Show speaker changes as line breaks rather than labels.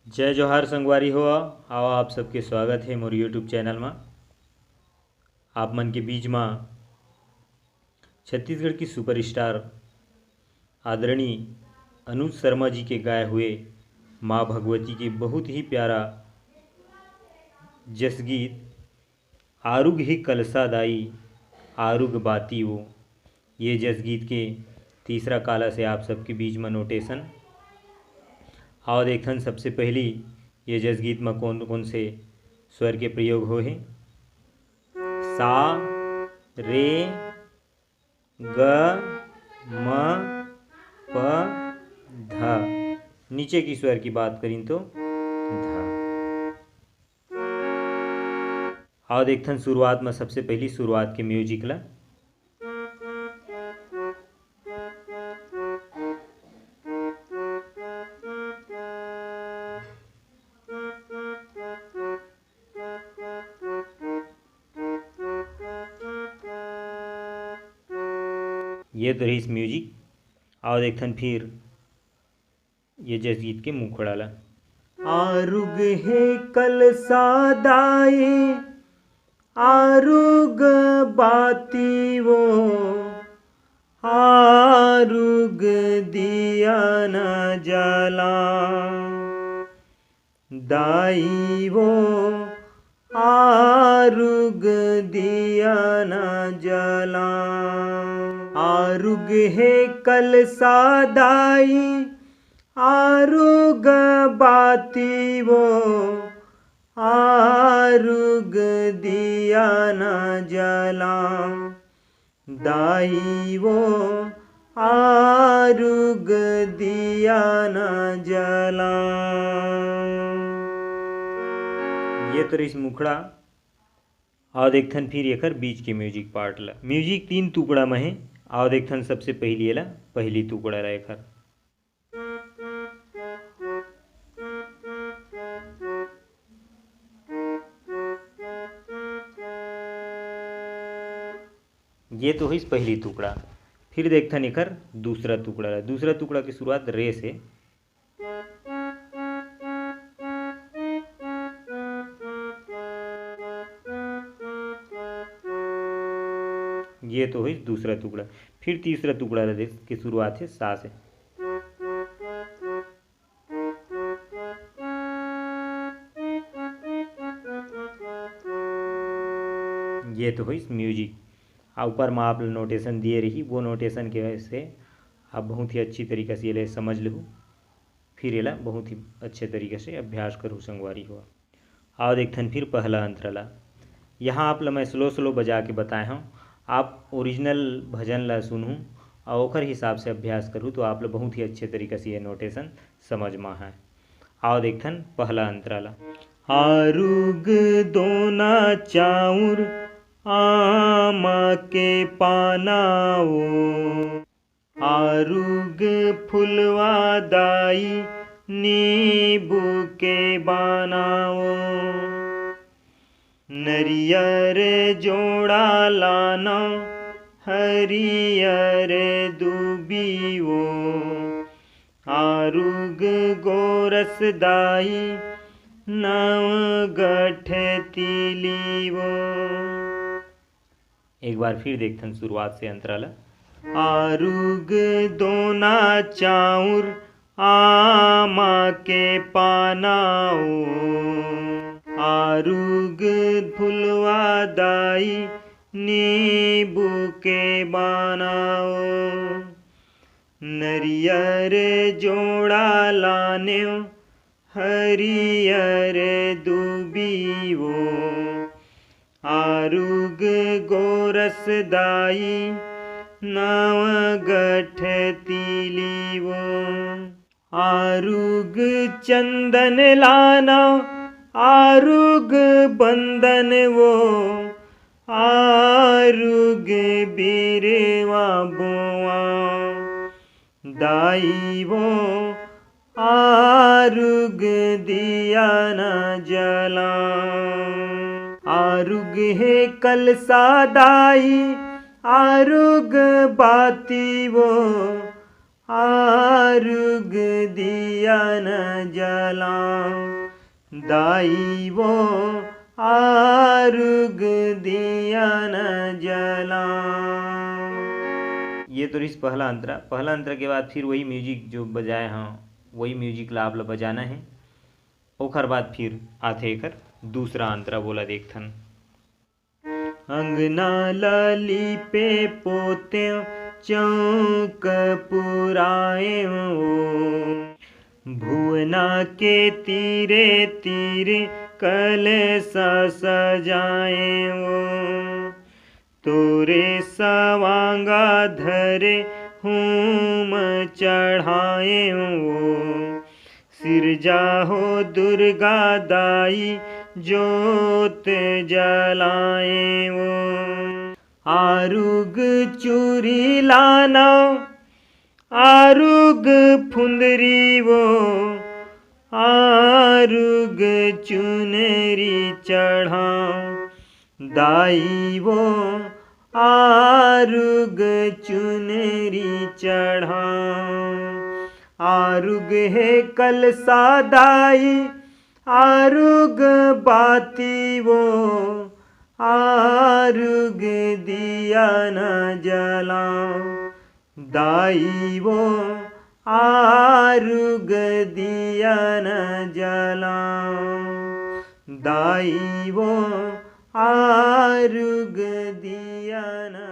जय जोहार संगवारी हो। आओ आप सबके स्वागत है मोर यूट्यूब चैनल में। आप मन के बीच में छत्तीसगढ़ की सुपरस्टार आदरणीय अनुज शर्मा जी के गाए हुए माँ भगवती के बहुत ही प्यारा जसगीत आरुग ही कलसा दाई आरुग बाती वो, ये जसगीत के तीसरा काला से आप सबके बीच में नोटेशन। आओ देखन सबसे पहली ये जसगीत में कौन कौन से स्वर के प्रयोग हो हैं। सा, रे, ग, म, प, ध। नीचे की स्वर की बात करें तो ध। आओ देखन शुरुआत में सबसे पहली शुरुआत के म्यूजिक ला। ये तो रही इस म्यूजिक। आओ देखन फिर ये जसगीत के मुखड़ा ला। आरुग है कल सादाई आरुग बाती वो, आरुग दिया न जला दाई वो, आरुग दिया न जला। आरुग है कल सादाई आरुग बाती वो, आरुग दिया न जला दाई वो, आरुग दिया न जला। ये तो इस मुखड़ा। आओ देखथन फिर एकर बीच के म्यूजिक पार्ट ला। म्यूजिक तीन टुकड़ा में है। आओ देखथन सबसे पहली ला पहली टुकड़ा ला एकर। ये तो है पहली टुकड़ा। फिर देखथन एकर दूसरा टुकड़ा ला। दूसरा टुकड़ा की शुरुआत रे से। ये तो है दूसरा टुकड़ा। फिर तीसरा टुकड़ा ला की शुरुआत है सा से। ये तो है म्यूजिक। ऊपर में आप नोटेशन दिए रही, वो नोटेशन के वजह से आप बहुत ही अच्छी तरीके से ये समझ लो। फिर ये बहुत ही अच्छे तरीके से अभ्यास करूँ संगवारी हुआ। आओ देखथन फिर पहला अंतरला। यहाँ आप मैं स्लो स्लो बजा के बताए हूँ। आप ओरिजिनल भजन ला सुनूँ और ओकर हिसाब से अभ्यास करूँ तो आप बहुत ही अच्छे तरीके से ये नोटेशन समझ में है। आओ देखथन पहला अंतराला। आरुग दोना चाउर आमा के पानाओ, आरुग फुलवा दाई नींबू के बनाओ, नरियर जोड़ा लाना हरियर दुबियो, आरुग गोरस दाई नव गठ तिलिवो। एक बार फिर देखथन शुरुआत से अंतराला। आरुग दोना चाउर आमा के पानाओ, आरुग फुलवा दाई नींबू के बनाओ, नरियर जोड़ा लान्यो हरियर दुबियो, आरुग गोरस दाई नव गठ तिलिवो, आरुग चंदन लाना आरुग बंदन वो, आरुग बिरवा बोआ दाई वो, आरुग दिया न जला। आरुग है कल सादाई आरुग बाती वो, आरुग दिया न जलाऊं, दाई वो आरुग दिया न जलाऊं। ये तो इस पहला अंतरा के बाद फिर वही म्यूजिक जो बजाए हाँ वही म्यूजिक ला आप ला बजाना है। ओखर बाद फिर आथे एकर दूसरा अंतरा बोला देखथन। अंगना लाली पे पोते चौक पुराए, भुवना के तीरे तीरे कलसा सजाए, तोरे सवांगा धरे होम चढ़ाए, सिरजाहो दुर्गा दाई जोत जलाए, आरुग चूरी लाना आरुग फुंदरी वो, आरुग चुनरी चढ़ाऊं, दाई वो आरुग चुनरी चढ़ाऊं, आरुग है कलसा दाई आरुग बाती वो, आरुग दिया न जलाऊं, दाई वो आरुग दिया न जलाऊं, दाई वो आरुग दिया न